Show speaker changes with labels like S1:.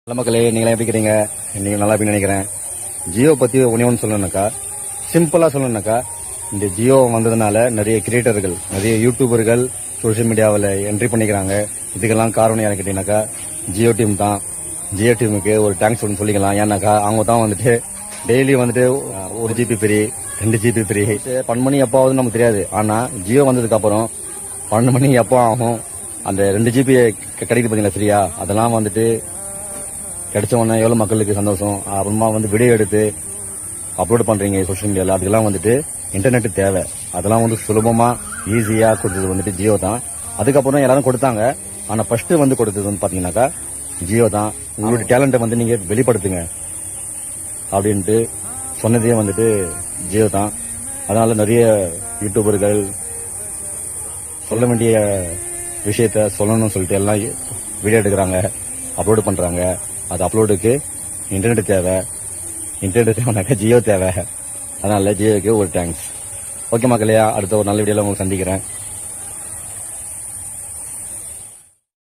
S1: நல்ல மக்களே, நீங்களா எப்படி இருக்கிறீங்க? நீங்க நல்லா இருப்பீங்கன்னு நினைக்கிறேன். ஜியோ பத்தி ஒன்று சொல்லணும்னாக்கா, சிம்பிளா சொல்லணும்னாக்கா, இந்த ஜியோ வந்ததுனால நிறைய கிரியேட்டர்கள், நிறைய யூடியூபர்கள் சோசியல் மீடியாவில் என்ட்ரி பண்ணிக்கிறாங்க. இதுக்கெல்லாம் காரணம் யாரு கேட்டீங்கன்னாக்கா, ஜியோ டீம் தான். ஜியோ டீமுக்கு ஒரு தேங்க்ஸ் ஒன்று சொல்லிக்கலாம். ஏன்னாக்கா அவங்க தான் வந்துட்டு டெய்லி வந்துட்டு 1 GB ஃப்ரீ, 2 GB ஃப்ரீ. 12 மணி எப்போ ஆகுதுன்னு நமக்கு தெரியாது. ஆனா ஜியோ வந்ததுக்கு அப்புறம் 12 மணி எப்போ ஆகும், அந்த 2 GB கிடைக்குது பாத்தீங்களா ஃப்ரீயா, அதெல்லாம் வந்துட்டு கிடைச்ச உடனே எவ்வளவு மக்களுக்கு சந்தோஷம். அப்புறமா வந்து வீடியோ எடுத்து அப்லோட் பண்றீங்க சோசியல் மீடியால, அதுக்கெல்லாம் வந்துட்டு இன்டர்நெட் தேவை. அதெல்லாம் வந்து சுலபமா ஈஸியா கொடுத்தது வந்துட்டு ஜியோ தான். அதுக்கப்புறம் எல்லாரும் கொடுத்தாங்க. ஆனா ஃபர்ஸ்ட் வந்து கொடுத்தது வந்து பாத்தீங்கன்னாக்கா ஜியோ தான். உங்களுடைய டேலண்ட்டை வந்து நீங்க வெளிப்படுத்துங்க அப்படின்ட்டு சொன்னதே வந்துட்டு ஜியோ தான். அதனால நிறைய யூடியூபர்கள் சொல்ல வேண்டிய விஷயத்த சொல்லணும்னு சொல்லிட்டு எல்லாம் வீடியோ எடுக்கிறாங்க, அப்லோடு பண்றாங்க. அது அப்லோடுக்கு இன்டர்நெட் தேவை. இன்டர்நெட் தேவைனாக்கா ஜியோ தேவை. அதனால ஜியோக்கு ஒரு தேங்க்ஸ். ஓகே மக்களையா, அடுத்த ஒரு நல்ல வீடியோல உங்களுக்கு சந்திக்கிறேன்.